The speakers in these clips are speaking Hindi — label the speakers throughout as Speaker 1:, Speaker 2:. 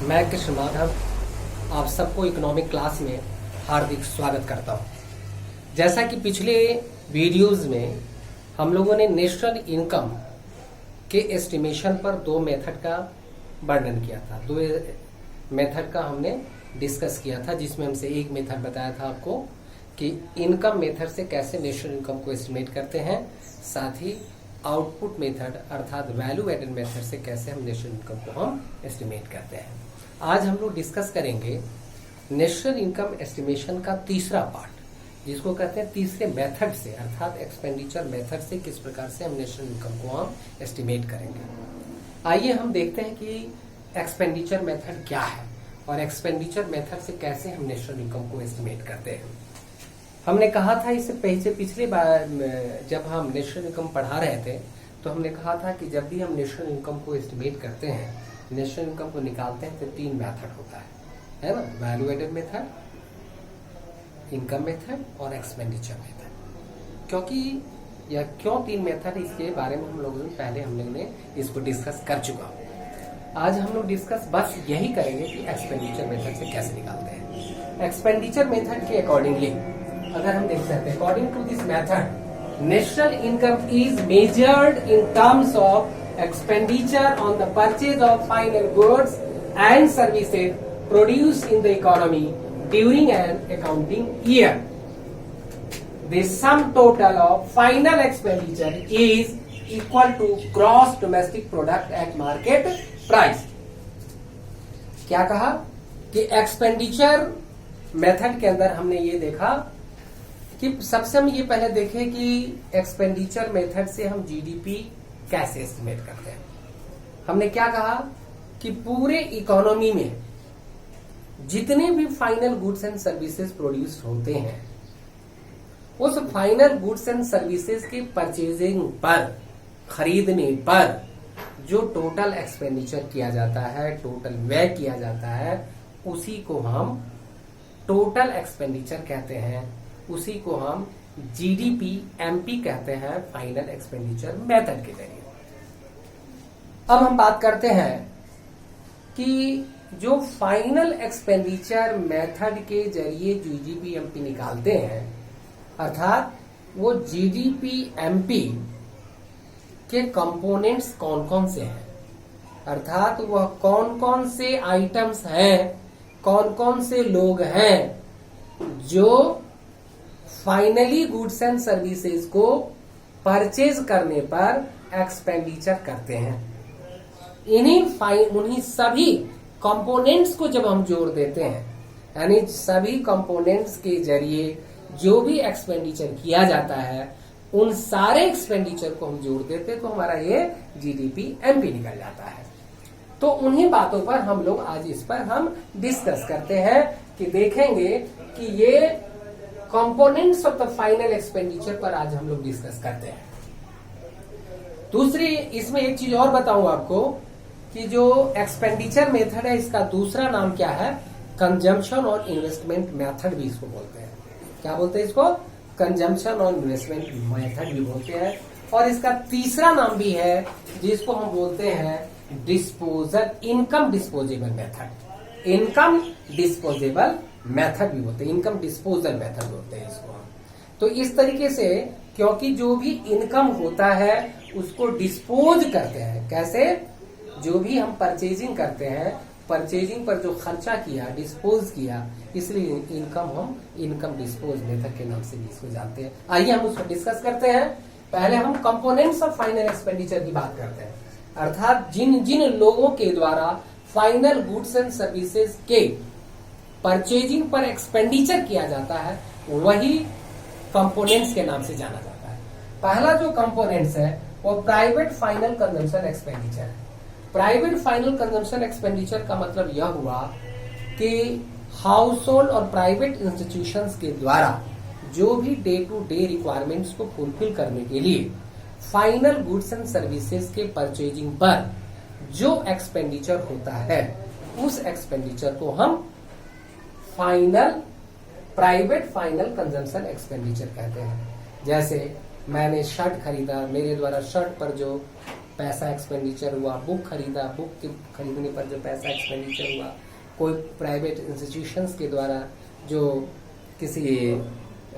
Speaker 1: मैं कृष्ण माधव आप सबको इकोनॉमिक क्लास में हार्दिक स्वागत करता हूं। जैसा कि पिछले वीडियोस में हम लोगों ने नेशनल इनकम के एस्टिमेशन पर दो मेथड का वर्णन किया था। दो मेथड का हमने डिस्कस किया था, जिसमें हमसे एक मेथड बताया था आपको कि इनकम मेथड से कैसे नेशनल इनकम को एस्टिमेट करते हैं, साथ ही आउटपुट मेथड अर्थात वैल्यू एडेड मेथड से कैसे हम नेशनल इनकम को हम एस्टिमेट करते हैं। आज हम लोग डिस्कस करेंगे नेशनल इनकम एस्टिमेशन का तीसरा पार्ट, जिसको कहते हैं तीसरे मेथड से अर्थात एक्सपेंडिचर मेथड से किस प्रकार से हम नेशनल इनकम को हम एस्टिमेट करेंगे। आइए हम देखते हैं कि एक्सपेंडिचर मेथड क्या है और एक्सपेंडिचर मेथड से कैसे हम नेशनल इनकम को एस्टिमेट करते हैं। हमने कहा था इससे पिछले बार जब हम नेशनल इनकम पढ़ा रहे थे तो हमने कहा था कि जब भी हम नेशनल इनकम को एस्टिमेट करते हैं, नेशनल इनकम को निकालते हैं, तो तीन मेथड होता है ना, value added method, income method और एक्सपेंडिचर मेथड। क्यों तीन मेथड, इसके बारे में हम लोगों ने पहले इसको डिस्कस कर चुका। आज हम लोग डिस्कस बस यही करेंगे कि एक्सपेंडिचर मेथड से कैसे निकालते हैं। एक्सपेंडिचर मेथड के अकॉर्डिंगली अगर हम देख सकते हैं, according to this method national income is measured in terms of expenditure on the purchase of final goods and services produced in the economy during an accounting year. The sum total of final expenditure is equal to gross domestic product at market price. क्या कहा कि एक्सपेंडिचर मेथड के अंदर हमने ये देखा कि सबसे हम ये पहले देखें कि एक्सपेंडिचर मेथड से हम जीडीपी कैसे एस्टिमेट करते हैं। हमने क्या कहा कि पूरे इकोनॉमी में जितने भी final goods and services produce होते हैं, उस फाइनल गुड्स एंड सर्विसेज के परचेजिंग पर, खरीदने पर जो टोटल एक्सपेंडिचर किया जाता है, टोटल व्यय किया जाता है, उसी को हम टोटल एक्सपेंडिचर कहते हैं, उसी को हम जीडीपी एमपी कहते हैं फाइनल एक्सपेंडिचर मेथड के जरिए। अब हम बात करते हैं कि जो फाइनल एक्सपेंडिचर मेथड के जरिए जीडीपी एमपी निकालते हैं, अर्थात वो जीडीपी एमपी के कंपोनेंट्स कौन कौन से हैं, अर्थात वह कौन कौन से आइटम्स हैं, कौन कौन से लोग हैं जो फाइनली गुड्स एंड सर्विसेज को परचेज करने पर एक्सपेंडिचर करते हैं। उन्हीं सभी कंपोनेंट्स को जब हम जोड़ देते हैं, यानी सभी कंपोनेंट्स के जरिए जो भी एक्सपेंडिचर किया जाता है, उन सारे एक्सपेंडिचर को हम जोड़ देते हैं तो हमारा ये जीडीपी एमपी निकल जाता है। तो उन्हीं बातों पर हम लोग आज इस पर हम डिस्कस करते हैं कि देखेंगे कि ये components of the final expenditure पर आज हम लोग डिस्कस करते हैं। दूसरी इसमें एक चीज और बताऊं आपको कि जो एक्सपेंडिचर मेथड है, इसका दूसरा नाम क्या है, कंजम्पशन और इन्वेस्टमेंट मेथड भी इसको बोलते हैं। क्या बोलते हैं इसको? कंजम्पशन और इन्वेस्टमेंट मेथड भी बोलते हैं। और इसका तीसरा नाम भी है जिसको हम बोलते हैं disposal, income disposable method, income disposable method भी बोलते हैं, इनकम डिस्पोजल मेथड बोलते हैं इसको हम। तो इस तरीके से, क्योंकि जो भी इनकम होता है उसको डिस्पोज करते हैं, कैसे? जो भी हम परचेजिंग करते हैं, परचेजिंग पर जो खर्चा किया, डिस्पोज किया, इसलिए इनकम हम इनकम डिस्पोज मेथड के नाम से भी इसको जानते हैं। आइए हम उसको डिस्कस करते हैं। पहले हम कंपोनेंट्स ऑफ फाइनल एक्सपेंडिचर की बात करते हैं, अर्थात जिन जिन लोगों के द्वारा फाइनल गुड्स एंड सर्विसेज के परचेजिंग पर एक्सपेंडिचर किया जाता है, वही कंपोनेंट्स के नाम से जाना जाता है। पहला जो कंपोनेंट्स है वो प्राइवेट फाइनल कंजम्पशन एक्सपेंडिचर है। प्राइवेट फाइनल कंजम्पशन एक्सपेंडिचर का मतलब यह हुआ कि हाउस होल्ड और प्राइवेट इंस्टीट्यूशंस के द्वारा जो भी डे टू डे रिक्वायरमेंट्स को फुलफिल करने के लिए फाइनल गुड्स एंड सर्विसेज के परचेजिंग पर जो एक्सपेंडिचर होता है, उस एक्सपेंडिचर को हम प्राइवेट फाइनल कंजम्पशन एक्सपेंडिचर कहते हैं। जैसे मैंने शर्ट खरीदा, मेरे द्वारा शर्ट पर जो पैसा एक्सपेंडिचर हुआ, बुक खरीदा, बुक के खरीदने पर जो पैसा एक्सपेंडिचर हुआ, कोई प्राइवेट इंस्टीट्यूशंस के द्वारा जो किसी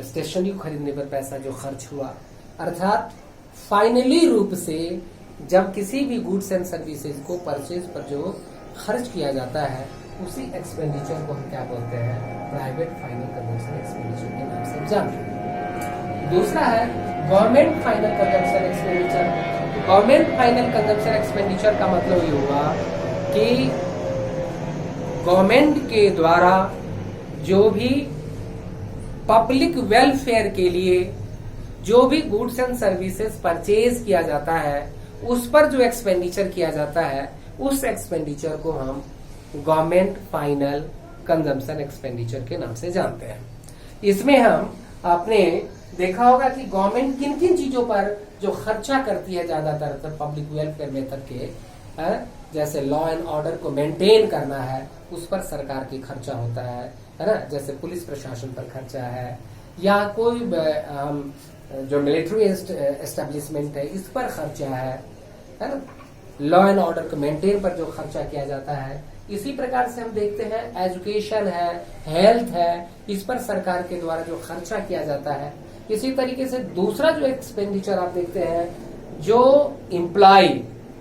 Speaker 1: स्टेशनरी को खरीदने पर पैसा जो खर्च हुआ, अर्थात फाइनली रूप से जब किसी भी गुड्स एंड सर्विसेज को परचेज पर जो खर्च किया जाता है उसी एक्सपेंडिचर को हम क्या बोलते हैं, प्राइवेट फाइनल कंजम्पशन एक्सपेंडिचर के नाम से जानते हैं। दूसरा है government final consumption expenditure. Government final consumption expenditure का मतलब ये हुआ कि गवर्नमेंट के द्वारा जो भी पब्लिक वेलफेयर के लिए जो भी गुड्स एंड सर्विसेज परचेज किया जाता है उस पर जो एक्सपेंडिचर किया जाता है उस एक्सपेंडिचर को हम गवर्नमेंट फाइनल कंजम्पशन एक्सपेंडिचर के नाम से जानते हैं। इसमें हम आपने देखा होगा कि गवर्नमेंट किन किन चीजों पर जो खर्चा करती है ज्यादातर पब्लिक वेलफेयर मेथड के, जैसे लॉ एंड ऑर्डर को मेंटेन करना है उस पर सरकार की खर्चा होता है ना, जैसे पुलिस प्रशासन पर खर्चा है, या कोई जो मिलिट्री एस्टेब्लिशमेंट है इस पर खर्चा है ना, लॉ एंड ऑर्डर को मेंटेन पर जो खर्चा किया जाता है। इसी प्रकार से हम देखते हैं एजुकेशन है, हेल्थ है, इस पर सरकार के द्वारा जो खर्चा किया जाता है। इसी तरीके से दूसरा जो एक्सपेंडिचर आप देखते हैं, जो एम्प्लॉय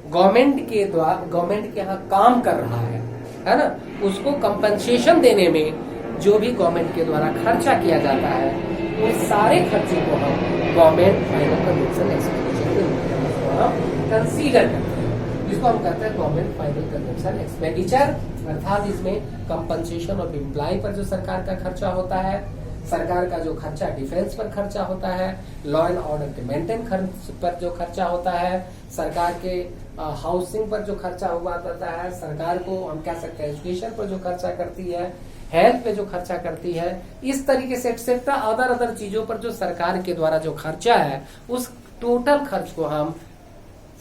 Speaker 1: गवर्नमेंट के द्वारा गवर्नमेंट के यहाँ काम कर रहा है ना, उसको कंपनसेशन देने में जो भी गवर्नमेंट के द्वारा खर्चा किया जाता है उन सारे खर्चे को हम गवर्नमेंट फाइनल कंजम्पशन एक्सपेंडिचर के रूप में हम कंसीडर करते हैं। इसको हम कहते हैं गवर्नमेंट फाइनल कंजम्पशन एक्सपेंडिचर, अर्थात इसमें कंपनसेशन ऑफ एम्प्लॉय पर जो सरकार का खर्चा होता है, सरकार का जो खर्चा डिफेंस पर खर्चा होता है, लॉ एंड ऑर्डर के मेंटेन खर्च पर जो खर्चा होता है, सरकार के हाउसिंग पर जो खर्चा हुआ करता है, सरकार को हम कह सकते हैं एजुकेशन पर जो खर्चा करती है, हेल्थ पे जो खर्चा करती है, इस तरीके से एक्सेट्रा अदर चीजों पर जो सरकार के द्वारा जो खर्चा है उस टोटल खर्च को हम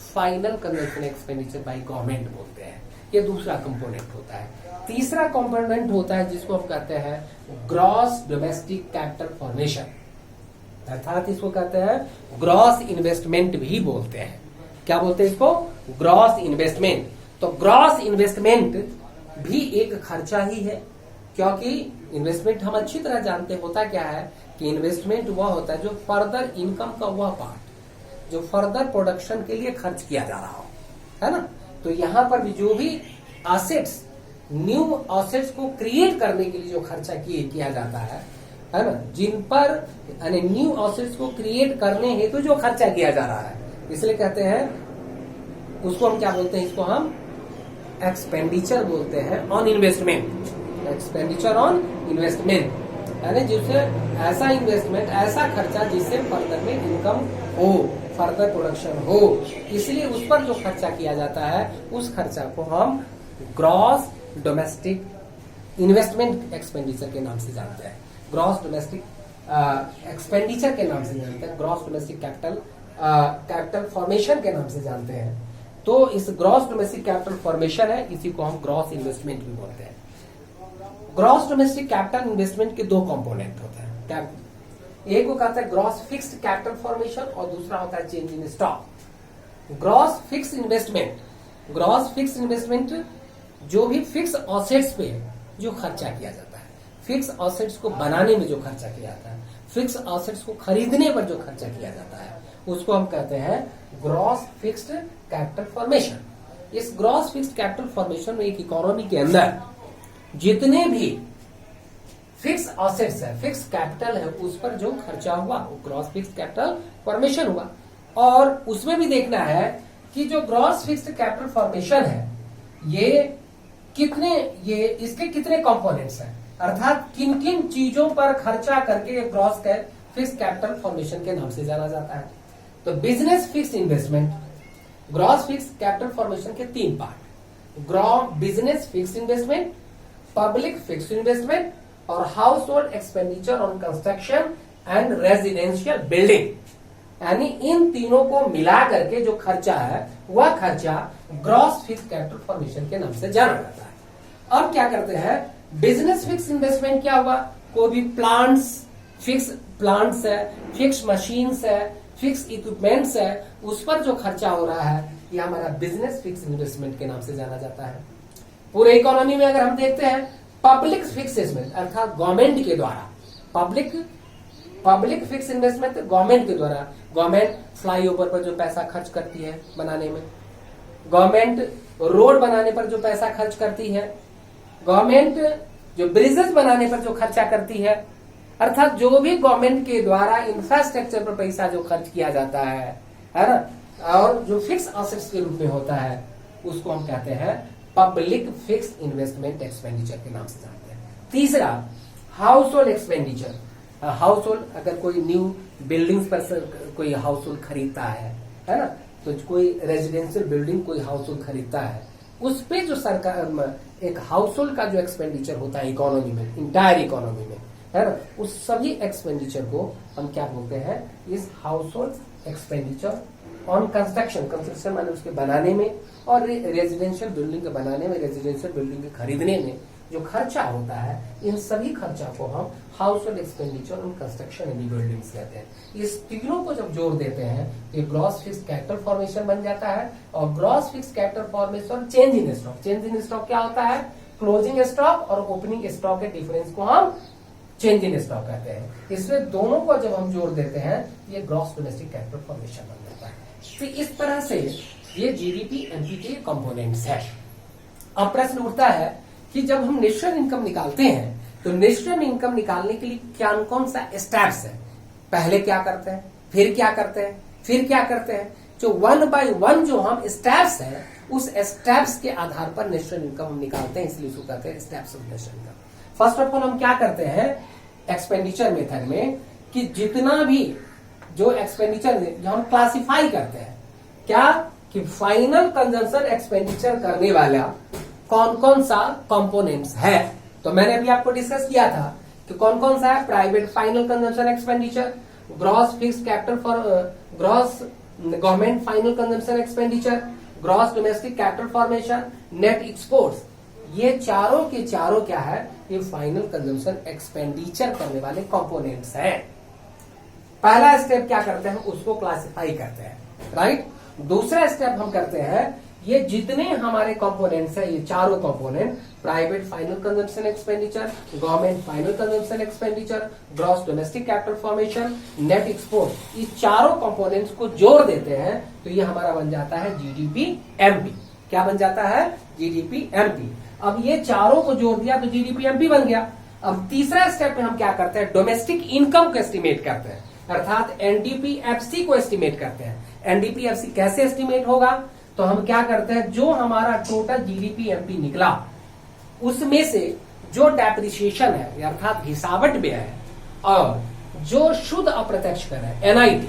Speaker 1: final consumption expenditure by government बोलते हैं। ये दूसरा कंपोनेंट होता है। तीसरा कंपोनेंट होता है जिसको हम कहते हैं ग्रॉस डोमेस्टिक कैपिटल फॉर्मेशन, अर्थात इसको कहते हैं ग्रॉस इन्वेस्टमेंट भी बोलते हैं। क्या बोलते हैं इसको? Gross investment. तो ग्रॉस इन्वेस्टमेंट भी एक खर्चा ही है, क्योंकि इन्वेस्टमेंट हम अच्छी तरह जानते होता क्या है कि इन्वेस्टमेंट वह होता है जो फर्दर इनकम का वह पार्ट जो फर्दर प्रोडक्शन के लिए खर्च किया जा रहा हो, है ना। तो यहाँ पर भी जो भी एसेट्स, न्यू एसेट्स को क्रिएट करने के लिए जो खर्चा किया जाता है ना, जिन पर यानी न्यू एसेट्स को क्रिएट करने हेतु जो खर्चा किया जा रहा है, इसलिए कहते हैं उसको हम क्या बोलते हैं, इसको हम एक्सपेंडिचर बोलते हैं on investment. Expenditure on investment यानी जिससे ऐसा इन्वेस्टमेंट, ऐसा खर्चा जिससे फर्दर में इनकम हो, फर्दर प्रोडक्शन हो, इसलिए उस पर जो खर्चा किया जाता है उस खर्चा को हम ग्रॉस डोमेस्टिक इन्वेस्टमेंट एक्सपेंडिचर के नाम से जानते हैं, ग्रॉस डोमेस्टिक एक्सपेंडिचर के नाम से जानते हैं, ग्रॉस डोमेस्टिक कैपिटल फॉर्मेशन के नाम से जानते हैं। तो इस ग्रॉस डोमेस्टिक कैपिटल फॉर्मेशन है, इसी को हम ग्रॉस इन्वेस्टमेंट भी बोलते हैं। ग्रॉस डोमेस्टिक कैपिटल इन्वेस्टमेंट के दो कंपोनेंट होते हैं, एक को कहते हैं ग्रॉस फिक्स्ड कैपिटल फॉर्मेशन और दूसरा होता है change in stock. Gross fixed investment, gross fixed investment जो भी फिक्स एसेट्स पे जो खर्चा किया जाता है, फिक्स एसेट्स को बनाने में जो खर्चा किया जाता है, फिक्स एसेट्स को खरीदने पर जो खर्चा किया जाता है, उसको हम कहते हैं ग्रॉस फिक्स्ड कैपिटल फॉर्मेशन। इस ग्रॉस फिक्स्ड कैपिटल फॉर्मेशन में एक इकोनॉमी के अंदर जितने भी फिक्स एसेट्स है, फिक्स कैपिटल है, उस पर जो खर्चा हुआ वो ग्रॉस फिक्स्ड कैपिटल फॉर्मेशन हुआ। और उसमें भी देखना है कि जो ग्रॉस फिक्स्ड कैपिटल फॉर्मेशन है ये इसके कितने कंपोनेंट्स हैं, अर्थात किन किन चीजों पर खर्चा करके ग्रॉस फिक्स्ड कैपिटल फॉर्मेशन के नाम से जाना जाता है। तो business fixed investment, gross fixed capital formation के तीन part, business fixed investment, public fixed investment और household expenditure on construction and residential building, यानी इन तीनों को मिला करके जो खर्चा है वह खर्चा ग्रॉस फिक्स्ड कैपिटल फॉर्मेशन के नाम से जाना जाता है। अब क्या करते हैं, बिजनेस फिक्स इन्वेस्टमेंट क्या हुआ, कोई भी प्लांट्स, फिक्स प्लांट्स है, फिक्स मशीन्स है, फिक्स इक्विपमेंट्स है, उस पर जो खर्चा हो रहा है ये हमारा बिजनेस फिक्स इन्वेस्टमेंट के नाम से जाना जाता है। पूरे इकोनॉमी में अगर हम देखते हैं पब्लिक फिक्स इन्वेस्टमेंट अर्थात गवर्नमेंट के द्वारा, पब्लिक फिक्स इन्वेस्टमेंट गवर्नमेंट के द्वारा, गवर्नमेंट फ्लाईओवर पर जो पैसा खर्च करती है बनाने में, गवर्नमेंट रोड बनाने पर जो पैसा खर्च करती है, गवर्नमेंट जो ब्रिजेस बनाने पर जो खर्चा करती है, अर्थात जो भी गवर्नमेंट के द्वारा इंफ्रास्ट्रक्चर पर पैसा जो खर्च किया जाता है ना, और जो फिक्स एसेट्स के रूप में होता है, उसको हम कहते हैं पब्लिक फिक्स इन्वेस्टमेंट एक्सपेंडिचर के नाम से जानते हैं। तीसरा house hold expenditure. House hold, अगर कोई न्यू बिल्डिंग्स पर कोई हाउस होल्ड खरीदता है ना, तो कोई रेजिडेंशियल बिल्डिंग कोई हाउस होल्ड खरीदता है, उस पे जो सरकार एक हाउस होल्ड का जो एक्सपेंडिचर होता है इकोनॉमी में, इंटायर इकोनॉमी में, है ना, उस सभी एक्सपेंडिचर को हम क्या बोलते हैं, इस house hold expenditure on construction माने उसके बनाने में, और रेजिडेंशियल बिल्डिंग के बनाने में, रेजिडेंशियल बिल्डिंग के खरीदने में जो खर्चा होता है, इन सभी खर्चा को हम house hold expenditure on construction and buildings कहते हैं। इस तीनों को जब जोड़ देते हैं तो ग्रॉस फिक्स कैपिटल फॉर्मेशन बन जाता है। और gross fix capital formation change in stock, change in stock क्या होता है, क्लोजिंग स्टॉक और ओपनिंग स्टॉक के डिफरेंस को हम चेंज इन स्टॉक कहते हैं। इसमें दोनों को जब हम जोड़ देते हैं ये ग्रॉस डोमेस्टिक कैपिटल फॉर्मेशन बन जाता है। तो इस तरह से ये जीडीपी एमपी के कंपोनेंट्स है। अब प्रश्न उठता है कि जब हम नेशनल इनकम निकालते हैं तो नेशनल इनकम निकालने के लिए कौन सा स्टेप्स है, पहले क्या करते हैं, फिर क्या करते हैं, फिर क्या करते हैं, जो 1 by 1 जो हम स्टेप्स है, उस स्टेप्स के आधार पर नेशनल इनकम हम निकालते हैं, इसलिए उसको कहते हैं steps of national income. First of all हम क्या करते हैं एक्सपेंडिचर मेथड में कि जितना भी जो एक्सपेंडिचर जो हम क्लासिफाई करते हैं क्या कि फाइनल कंजम्पशन एक्सपेंडिचर करने वाला कौन कौन सा कंपोनेंट्स है। तो मैंने अभी आपको डिस्कस किया था कि कौन कौन सा है, private final consumption expenditure, gross fix capital for gross government final consumption expenditure, gross domestic capital formation, net exports. ये चारों के चारों क्या है, ये फाइनल कंजम्पशन एक्सपेंडिचर करने वाले कंपोनेंट्स हैं। पहला स्टेप क्या करते हैं, उसको क्लासिफाई करते हैं, राइट। दूसरा स्टेप हम करते हैं ये जितने हमारे कंपोनेंट्स हैं, ये चारों component, private final consumption expenditure, government final consumption expenditure, gross domestic capital formation, net export, ये चारों कंपोनेंट्स को जोड़ देते हैं तो ये हमारा बन जाता है जीडीपी एमपी। क्या बन जाता है, जीडीपी एमपी। अब ये चारों को जोड़ दिया तो जीडीपी एमपी बन गया। अब तीसरा स्टेप में हम क्या करते हैं, डोमेस्टिक इनकम को एस्टिमेट करते हैं, अर्थात एनडीपीएफसी को एस्टिमेट करते हैं। एनडीपीएफसी कैसे एस्टिमेट होगा, तो हम क्या करते हैं, जो हमारा टोटल जीडीपी एमपी निकला उसमें से जो डेप्रिसिएशन है अर्थात घिसावट व्यय है और जो शुद्ध अप्रत्यक्ष कर है एनआईटी,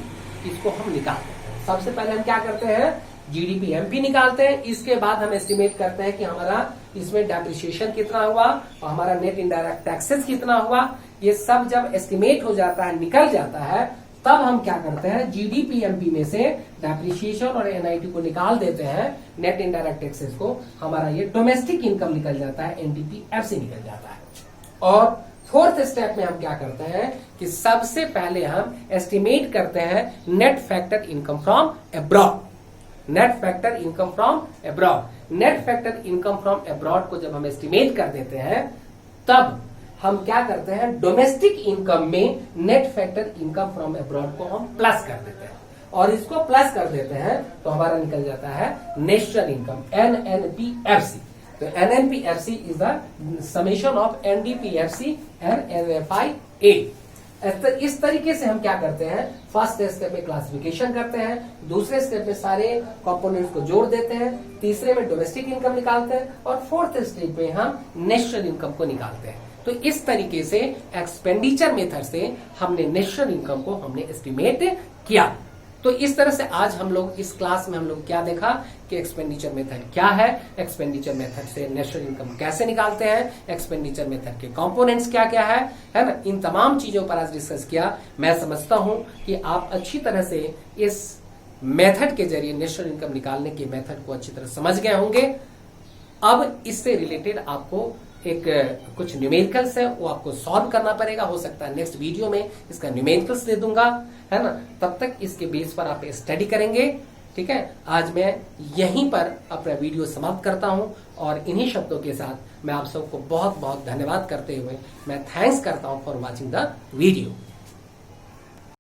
Speaker 1: इसको हम निकाल देते हैं। सबसे पहले हम क्या करते हैं, जीडीपी एमपी निकालते हैं, इसके बाद हम एस्टिमेट करते हैं कि हमारा इसमें डेप्रिसिएशन कितना हुआ और हमारा नेट इनडायरेक्ट टैक्सेस कितना हुआ। ये सब जब एस्टिमेट हो जाता है, निकल जाता है, तब हम क्या करते हैं, जीडीपी एमपी में से डेप्रिसिएशन और एनआईटी को निकाल देते हैं, नेट इनडायरेक्ट टैक्सेस को, हमारा ये डोमेस्टिक इनकम निकल जाता है, एनडीपीएफसी निकल जाता है। और फोर्थ स्टेप में हम क्या करते हैं कि सबसे पहले हम एस्टिमेट करते हैं net factor income from abroad. Net factor income from abroad, net factor income from abroad को जब हम एस्टिमेट कर देते हैं तब हम क्या करते हैं, डोमेस्टिक इनकम में net factor income from abroad को हम प्लस कर देते हैं और इसको प्लस कर देते हैं तो हमारा निकल जाता है नेशनल इनकम, एनएनपीएफसी। तो NNPFC is the summation of NDPFC and NFIA. इस तरीके से हम क्या करते हैं, फर्स्ट स्टेप में क्लासिफिकेशन करते हैं, दूसरे स्टेप में सारे कंपोनेंट्स को जोड़ देते हैं, तीसरे में डोमेस्टिक इनकम निकालते हैं और फोर्थ स्टेप में हम नेशनल इनकम को निकालते हैं। तो इस तरीके से एक्सपेंडिचर मेथड से हमने नेशनल इनकम को हमने एस्टिमेट किया। तो इस तरह से आज हम लोग इस क्लास में हम लोग क्या देखा कि एक्सपेंडिचर मेथड क्या है, एक्सपेंडिचर मेथड से नेशनल इनकम कैसे निकालते हैं, एक्सपेंडिचर मेथड के कंपोनेंट्स क्या क्या है ना, इन तमाम चीजों पर आज डिस्कस किया। मैं समझता हूं कि आप अच्छी तरह से इस मेथड के जरिए नेशनल इनकम निकालने के मेथड को अच्छी तरह समझ गए होंगे। अब इससे रिलेटेड आपको एक कुछ न्यूमेरिकल्स है वो आपको सॉल्व करना पड़ेगा। हो सकता है नेक्स्ट वीडियो में इसका न्यूमेरिकल्स दे दूंगा, है ना। तब तक इसके बेस पर आप स्टडी करेंगे, ठीक है, आज मैं यहीं पर अपना वीडियो समाप्त करता हूं और इन्हीं शब्दों के साथ मैं आप सबको बहुत बहुत धन्यवाद करते हुए मैं थैंक्स करता हूं फॉर वॉचिंग द वीडियो।